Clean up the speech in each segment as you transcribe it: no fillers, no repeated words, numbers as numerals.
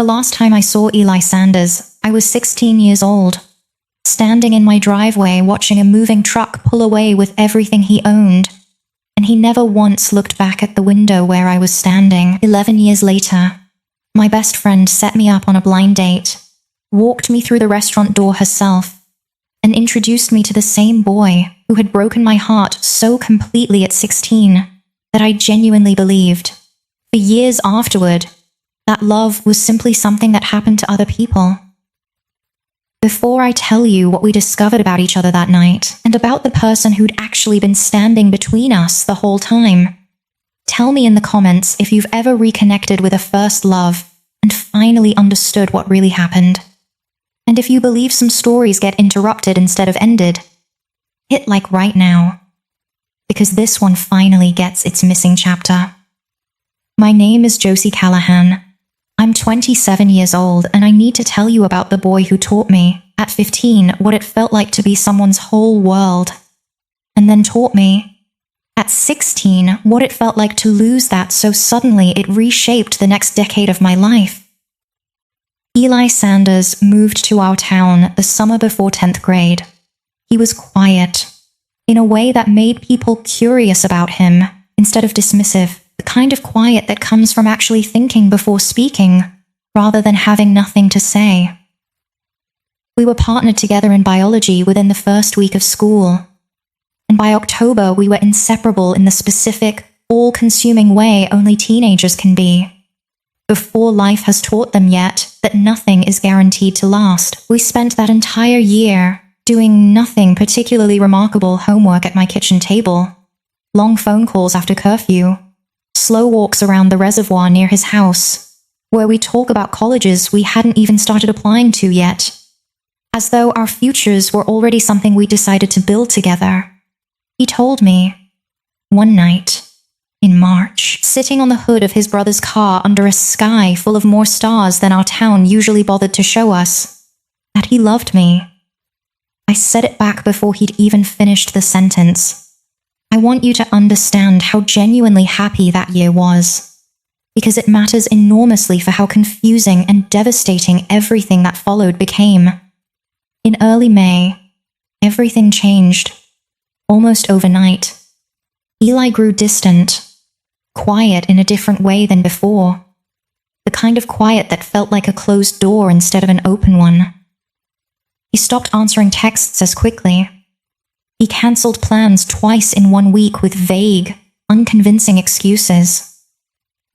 The last time I saw Eli Sanders, I was 16 years old, standing in my driveway watching a moving truck pull away with everything he owned, and he never once looked back at the window where I was standing. 11 years later, my best friend set me up on a blind date, walked me through the restaurant door herself, and introduced me to the same boy who had broken my heart so completely at 16 that I genuinely believed, for years afterward, that love was simply something that happened to other people. Before I tell you what we discovered about each other that night, and about the person who'd actually been standing between us the whole time, tell me in the comments if you've ever reconnected with a first love and finally understood what really happened. And if you believe some stories get interrupted instead of ended, hit like right now, because this one finally gets its missing chapter. My name is Josie Callahan. I'm 27 years old, and I need to tell you about the boy who taught me, at 15, what it felt like to be someone's whole world, and then taught me, at 16, what it felt like to lose that so suddenly it reshaped the next decade of my life. Eli Sanders moved to our town the summer before 10th grade. He was quiet, in a way that made people curious about him instead of dismissive. The kind of quiet that comes from actually thinking before speaking, rather than having nothing to say. We were partnered together in biology within the first week of school, and by October we were inseparable in the specific, all-consuming way only teenagers can be. Before life has taught them yet that nothing is guaranteed to last, we spent that entire year doing nothing particularly remarkable homework at my kitchen table, long phone calls after curfew, slow walks around the reservoir near his house, where we talk about colleges we hadn't even started applying to yet, as though our futures were already something we decided to build together. He told me, one night, in March, sitting on the hood of his brother's car under a sky full of more stars than our town usually bothered to show us, that he loved me. I said it back before he'd even finished the sentence. I want you to understand how genuinely happy that year was, because it matters enormously for how confusing and devastating everything that followed became. In early May, everything changed, almost overnight. Eli grew distant, quiet in a different way than before, the kind of quiet that felt like a closed door instead of an open one. He stopped answering texts as quickly. He cancelled plans twice in 1 week with vague, unconvincing excuses.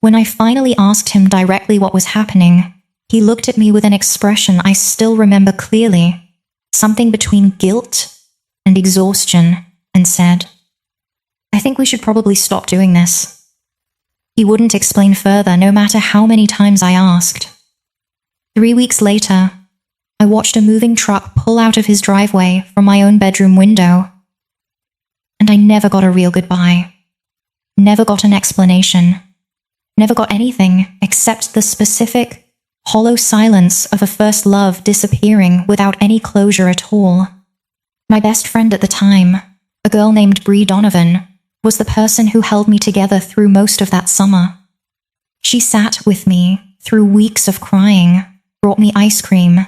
When I finally asked him directly what was happening, he looked at me with an expression I still remember clearly, something between guilt and exhaustion, and said, "I think we should probably stop doing this." He wouldn't explain further, no matter how many times I asked. 3 weeks later, I watched a moving truck pull out of his driveway from my own bedroom window. And I never got a real goodbye. Never got an explanation. Never got anything except the specific, hollow silence of a first love disappearing without any closure at all. My best friend at the time, a girl named Bree Donovan, was the person who held me together through most of that summer. She sat with me through weeks of crying, brought me ice cream,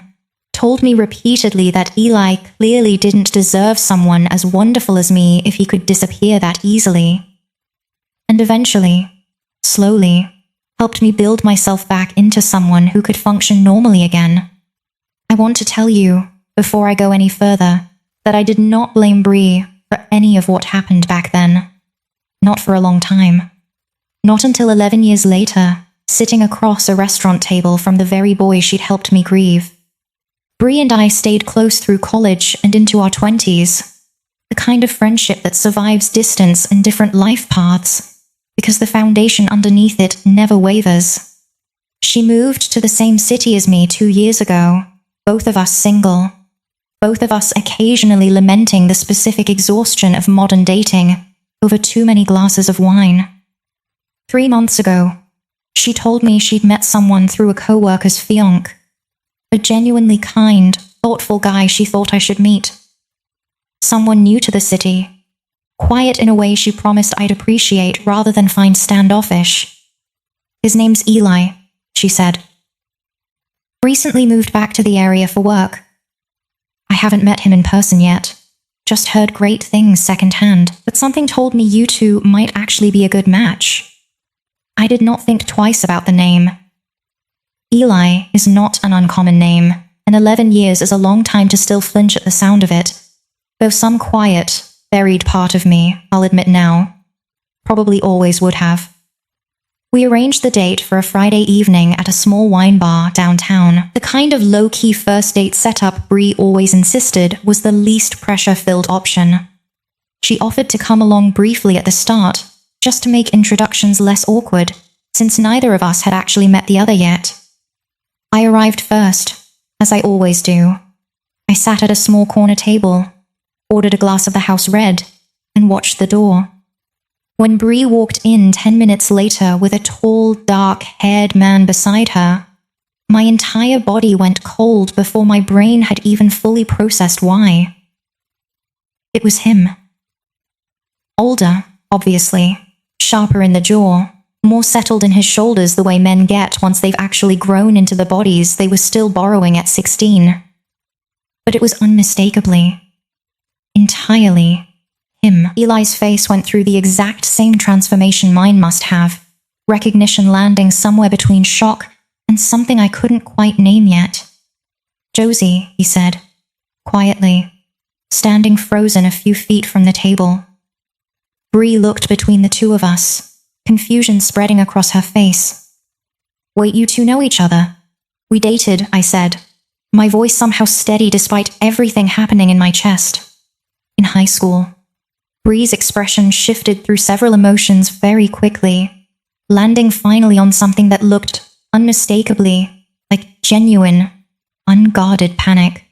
told me repeatedly that Eli clearly didn't deserve someone as wonderful as me if he could disappear that easily. And eventually, slowly, helped me build myself back into someone who could function normally again. I want to tell you, before I go any further, that I did not blame Bree for any of what happened back then. Not for a long time. Not until 11 years later, sitting across a restaurant table from the very boy she'd helped me grieve. Bree and I stayed close through college and into our 20s, the kind of friendship that survives distance and different life paths, because the foundation underneath it never wavers. She moved to the same city as me 2 years ago, both of us single, both of us occasionally lamenting the specific exhaustion of modern dating over too many glasses of wine. 3 months ago, she told me she'd met someone through a co-worker's fiancé, a genuinely kind, thoughtful guy she thought I should meet. Someone new to the city, quiet in a way she promised I'd appreciate rather than find standoffish. His name's Eli, she said. Recently moved back to the area for work. I haven't met him in person yet. Just heard great things secondhand, but something told me you two might actually be a good match. I did not think twice about the name. Eli is not an uncommon name, and 11 years is a long time to still flinch at the sound of it, though some quiet, buried part of me, I'll admit now, probably always would have. We arranged the date for a Friday evening at a small wine bar downtown, the kind of low-key first date setup Bree always insisted was the least pressure-filled option. She offered to come along briefly at the start, just to make introductions less awkward, since neither of us had actually met the other yet. I arrived first, as I always do. I sat at a small corner table, ordered a glass of the house red, and watched the door. When Bree walked in 10 minutes later with a tall, dark-haired man beside her, my entire body went cold before my brain had even fully processed why. It was him. Older, obviously, sharper in the jaw, more settled in his shoulders the way men get once they've actually grown into the bodies they were still borrowing at 16. But it was unmistakably, entirely, him. Eli's face went through the exact same transformation mine must have, recognition landing somewhere between shock and something I couldn't quite name yet. "Josie," he said, quietly, standing frozen a few feet from the table. Bree looked between the two of us, confusion spreading across her face. "Wait, you two know each other?" "We dated," I said, my voice somehow steady despite everything happening in my chest. "In high school." Bree's expression shifted through several emotions very quickly, landing finally on something that looked unmistakably like genuine, unguarded panic.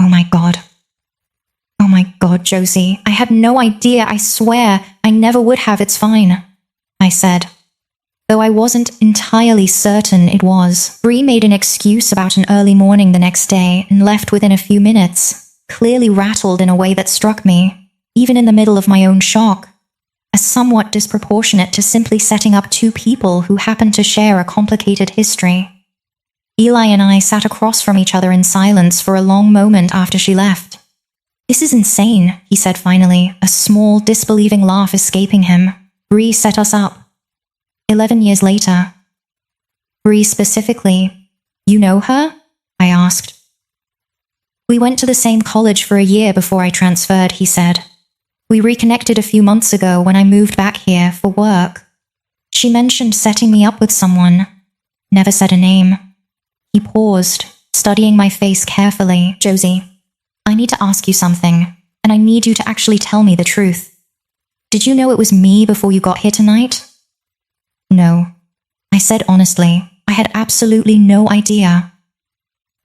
"Oh my God. Oh my God, Josie. I had no idea, I swear. I never would have, it's fine," I said, though I wasn't entirely certain it was. Bree made an excuse about an early morning the next day and left within a few minutes, clearly rattled in a way that struck me, even in the middle of my own shock, as somewhat disproportionate to simply setting up two people who happened to share a complicated history. Eli and I sat across from each other in silence for a long moment after she left. "This is insane," he said finally, a small, disbelieving laugh escaping him. "Bree set us up. 11 years later." "Bree specifically, you know her?" I asked. "We went to the same college for a year before I transferred," he said. "We reconnected a few months ago when I moved back here for work. She mentioned setting me up with someone. Never said a name." He paused, studying my face carefully. "Josie, I need to ask you something, and I need you to actually tell me the truth. Did you know it was me before you got here tonight?" "No," I said honestly. I had absolutely no idea.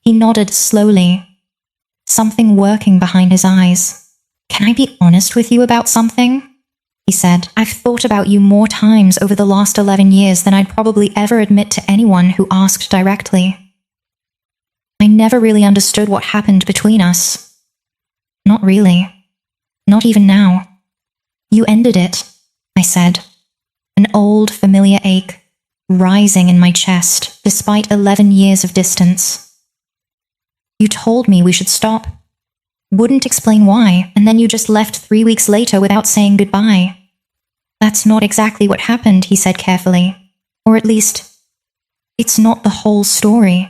He nodded slowly, something working behind his eyes. "Can I be honest with you about something?" he said. "I've thought about you more times over the last 11 years than I'd probably ever admit to anyone who asked directly. I never really understood what happened between us. Not really. Not even now." "You ended it," I said, an old familiar ache rising in my chest despite 11 years of distance. "You told me we should stop. Wouldn't explain why, and then you just left 3 weeks later without saying goodbye." "That's not exactly what happened," he said carefully. "Or at least, it's not the whole story."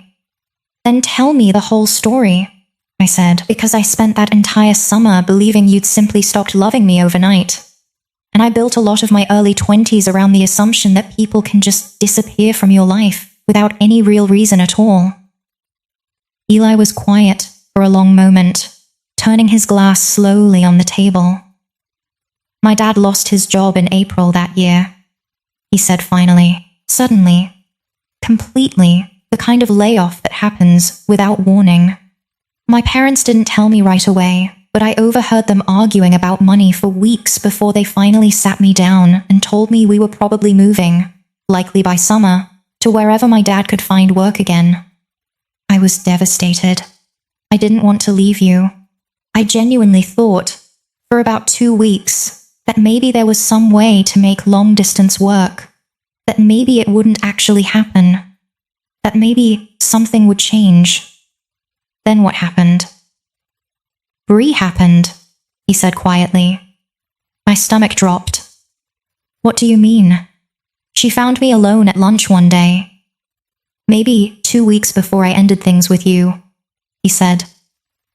"Then tell me the whole story," I said, "because I spent that entire summer believing you'd simply stopped loving me overnight. And I built a lot of my early 20s around the assumption that people can just disappear from your life without any real reason at all." Eli was quiet for a long moment, turning his glass slowly on the table. "My dad lost his job in April that year," he said finally, suddenly, completely, the kind of layoff that happens without warning. "My parents didn't tell me right away, but I overheard them arguing about money for weeks before they finally sat me down and told me we were probably moving, likely by summer, to wherever my dad could find work again. I was devastated. I didn't want to leave you. I genuinely thought, for about 2 weeks, that maybe there was some way to make long distance work, that maybe it wouldn't actually happen. that maybe something would change. Then what happened? Bree happened, he said quietly. My stomach dropped. What do you mean? She found me alone at lunch one day. Maybe 2 weeks before I ended things with you, he said.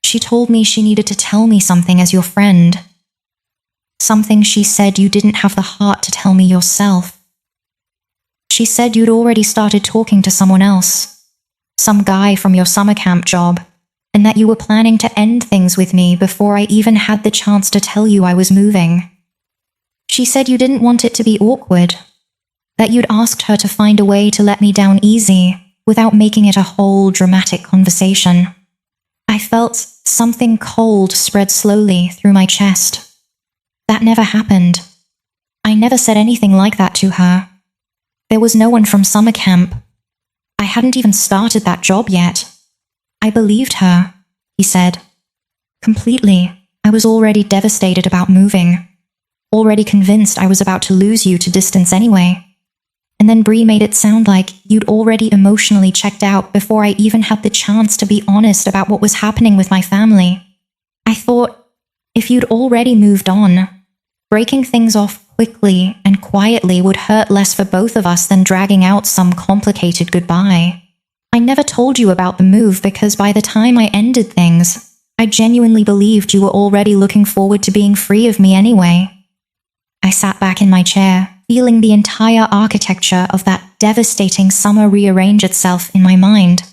She told me she needed to tell me something as your friend. Something she said you didn't have the heart to tell me yourself. She said you'd already started talking to someone else, some guy from your summer camp job, and that you were planning to end things with me before I even had the chance to tell you I was moving. She said you didn't want it to be awkward, that you'd asked her to find a way to let me down easy without making it a whole dramatic conversation. I felt something cold spread slowly through my chest. That never happened. I never said anything like that to her. There was no one from summer camp. I hadn't even started that job yet. I believed her, he said. Completely. I was already devastated about moving. Already convinced I was about to lose you to distance anyway. And then Bree made it sound like you'd already emotionally checked out before I even had the chance to be honest about what was happening with my family. I thought, if you'd already moved on, breaking things off quickly and quietly would hurt less for both of us than dragging out some complicated goodbye. I never told you about the move because by the time I ended things, I genuinely believed you were already looking forward to being free of me anyway. I sat back in my chair, feeling the entire architecture of that devastating summer rearrange itself in my mind.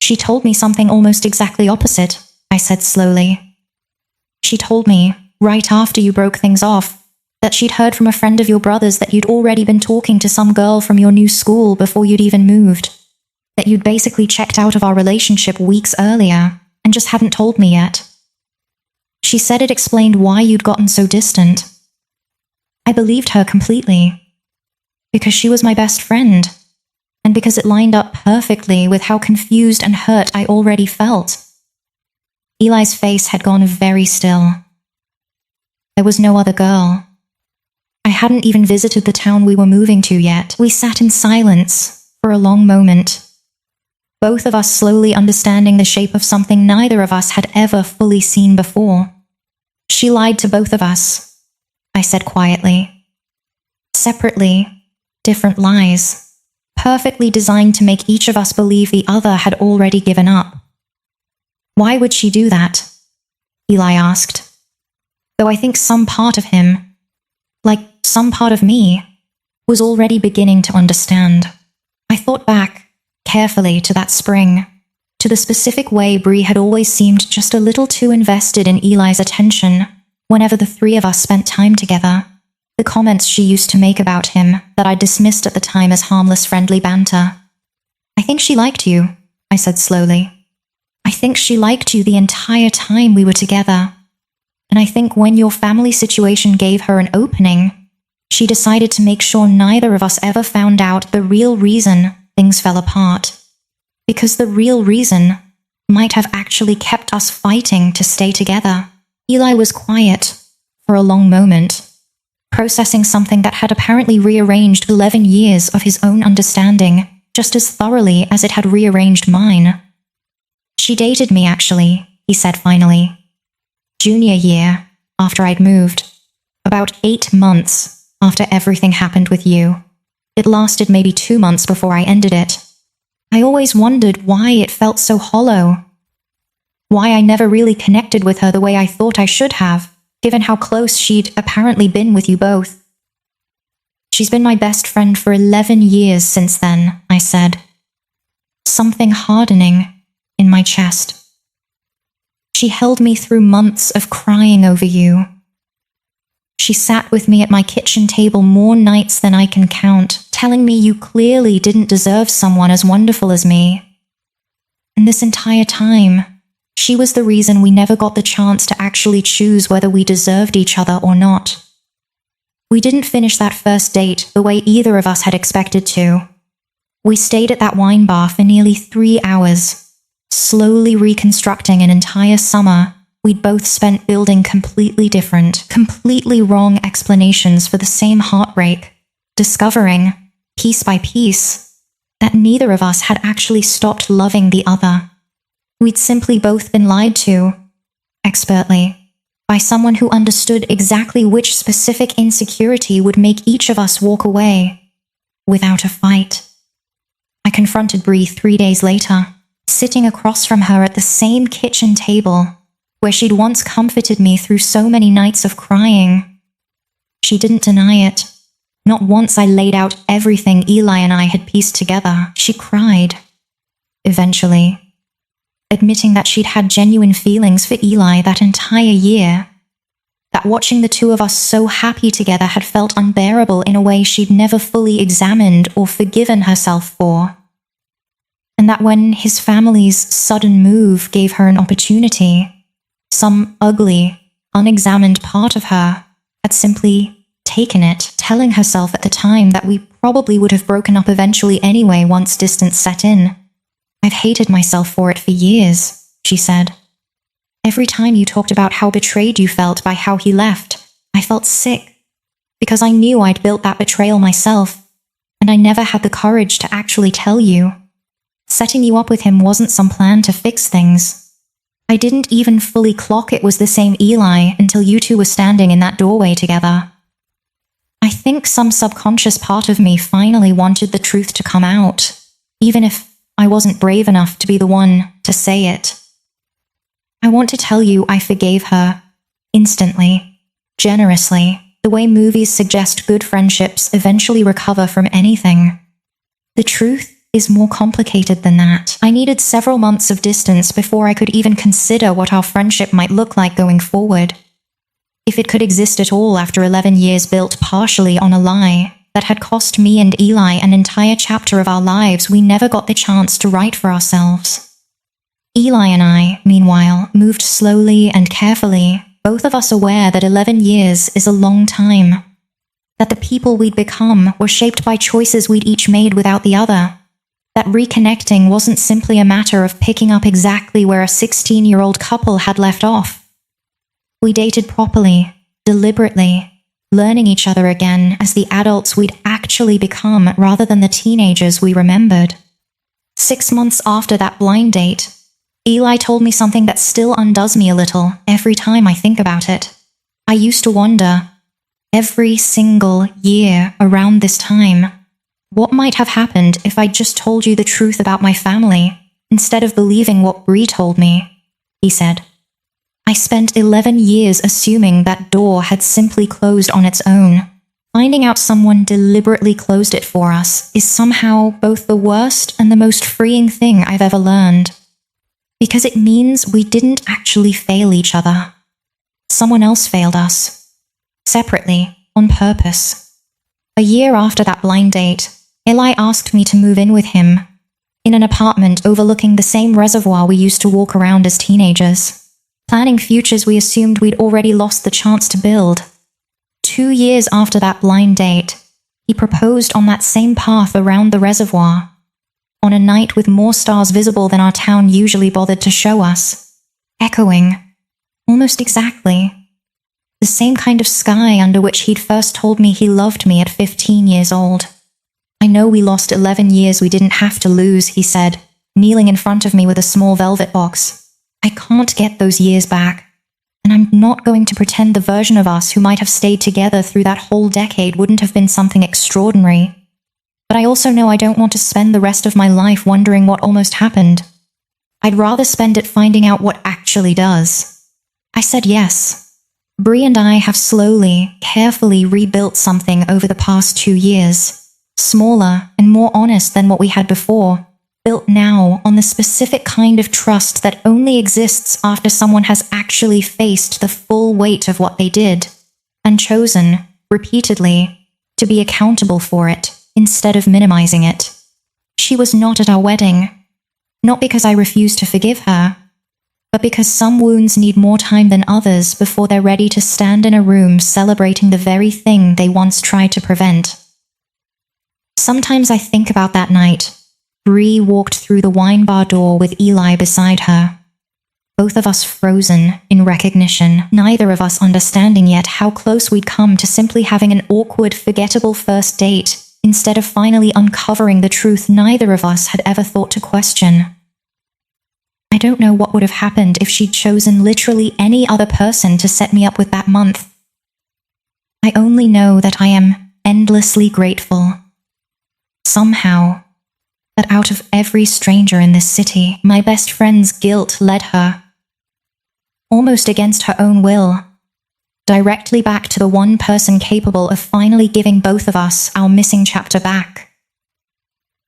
She told me something almost exactly opposite, I said slowly. She told me, right after you broke things off, that she'd heard from a friend of your brother's that you'd already been talking to some girl from your new school before you'd even moved, that you'd basically checked out of our relationship weeks earlier and just hadn't told me yet. She said it explained why you'd gotten so distant. I believed her completely, because she was my best friend, and because it lined up perfectly with how confused and hurt I already felt. Eli's face had gone very still. There was no other girl. I hadn't even visited the town we were moving to yet. We sat in silence for a long moment, both of us slowly understanding the shape of something neither of us had ever fully seen before. She lied to both of us, I said quietly. Separately, different lies, perfectly designed to make each of us believe the other had already given up. Why would she do that? Eli asked. Though I think some part of him, like some part of me, was already beginning to understand. I thought back, carefully, to that spring, to the specific way Bree had always seemed just a little too invested in Eli's attention whenever the three of us spent time together. The comments she used to make about him that I dismissed at the time as harmless friendly banter. I think she liked you, I said slowly. I think she liked you the entire time we were together. And I think when your family situation gave her an opening, she decided to make sure neither of us ever found out the real reason things fell apart. Because the real reason might have actually kept us fighting to stay together. Eli was quiet for a long moment, processing something that had apparently rearranged 11 years of his own understanding just as thoroughly as it had rearranged mine. She dated me, actually, he said finally. Junior year, after I'd moved. About 8 months after everything happened with you. It lasted maybe 2 months before I ended it. I always wondered why it felt so hollow. Why I never really connected with her the way I thought I should have, given how close she'd apparently been with you both. She's been my best friend for 11 years since then, I said. Something hardening in my chest. She held me through months of crying over you. She sat with me at my kitchen table more nights than I can count, telling me you clearly didn't deserve someone as wonderful as me. And this entire time, she was the reason we never got the chance to actually choose whether we deserved each other or not. We didn't finish that first date the way either of us had expected to. We stayed at that wine bar for nearly 3 hours, slowly reconstructing an entire summer we'd both spent building completely different, completely wrong explanations for the same heartbreak, discovering, piece by piece, that neither of us had actually stopped loving the other. We'd simply both been lied to, expertly, by someone who understood exactly which specific insecurity would make each of us walk away, without a fight. I confronted Bree 3 days later, sitting across from her at the same kitchen table, where she'd once comforted me through so many nights of crying. She didn't deny it. Not once I laid out everything Eli and I had pieced together. She cried. Eventually, admitting that she'd had genuine feelings for Eli that entire year, that watching the two of us so happy together had felt unbearable in a way she'd never fully examined or forgiven herself for, and that when his family's sudden move gave her an opportunity, some ugly, unexamined part of her had simply taken it, telling herself at the time that we probably would have broken up eventually anyway once distance set in. "I've hated myself for it for years," she said. "Every time you talked about how betrayed you felt by how he left, I felt sick, because I knew I'd built that betrayal myself, and I never had the courage to actually tell you. Setting you up with him wasn't some plan to fix things. I didn't even fully clock it was the same Eli until you two were standing in that doorway together. I think some subconscious part of me finally wanted the truth to come out, even if I wasn't brave enough to be the one to say it. I want to tell you I forgave her, instantly, generously, the way movies suggest good friendships eventually recover from anything. The truth is more complicated than that. I needed several months of distance before I could even consider what our friendship might look like going forward. If it could exist at all after 11 years built partially on a lie that had cost me and Eli an entire chapter of our lives we never got the chance to write for ourselves. Eli and I, meanwhile, moved slowly and carefully, both of us aware that 11 years is a long time, that the people we'd become were shaped by choices we'd each made without the other, that reconnecting wasn't simply a matter of picking up exactly where a 16-year-old couple had left off. We dated properly, deliberately, learning each other again as the adults we'd actually become rather than the teenagers we remembered. 6 months after that blind date, Eli told me something that still undoes me a little every time I think about it. I used to wonder, every single year around this time, what might have happened if I just told you the truth about my family instead of believing what Bree told me, he said. I spent 11 years assuming that door had simply closed on its own. Finding out someone deliberately closed it for us is somehow both the worst and the most freeing thing I've ever learned. Because it means we didn't actually fail each other. Someone else failed us. Separately, on purpose. A year after that blind date, Eli asked me to move in with him, in an apartment overlooking the same reservoir we used to walk around as teenagers, planning futures we assumed we'd already lost the chance to build. 2 years after that blind date, he proposed on that same path around the reservoir, on a night with more stars visible than our town usually bothered to show us, echoing, almost exactly, the same kind of sky under which he'd first told me he loved me at 15 years old. I know we lost 11 years we didn't have to lose, he said, kneeling in front of me with a small velvet box. I can't get those years back, and I'm not going to pretend the version of us who might have stayed together through that whole decade wouldn't have been something extraordinary. But I also know I don't want to spend the rest of my life wondering what almost happened. I'd rather spend it finding out what actually does. I said yes. Bree and I have slowly, carefully rebuilt something over the past 2 years, smaller and more honest than what we had before, built now on the specific kind of trust that only exists after someone has actually faced the full weight of what they did, and chosen, repeatedly, to be accountable for it instead of minimizing it. She was not at our wedding, not because I refused to forgive her, but because some wounds need more time than others before they're ready to stand in a room celebrating the very thing they once tried to prevent. Sometimes I think about that night. Bree walked through the wine bar door with Eli beside her. Both of us frozen in recognition, neither of us understanding yet how close we'd come to simply having an awkward, forgettable first date instead of finally uncovering the truth neither of us had ever thought to question. I don't know what would have happened if she'd chosen literally any other person to set me up with that month. I only know that I am endlessly grateful. Somehow, that out of every stranger in this city, my best friend's guilt led her, almost against her own will, directly back to the one person capable of finally giving both of us our missing chapter back.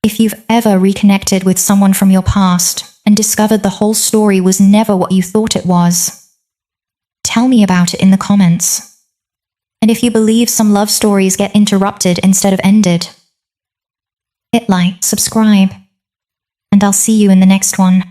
If you've ever reconnected with someone from your past and discovered the whole story was never what you thought it was, tell me about it in the comments. And if you believe some love stories get interrupted instead of ended, hit like, subscribe, and I'll see you in the next one.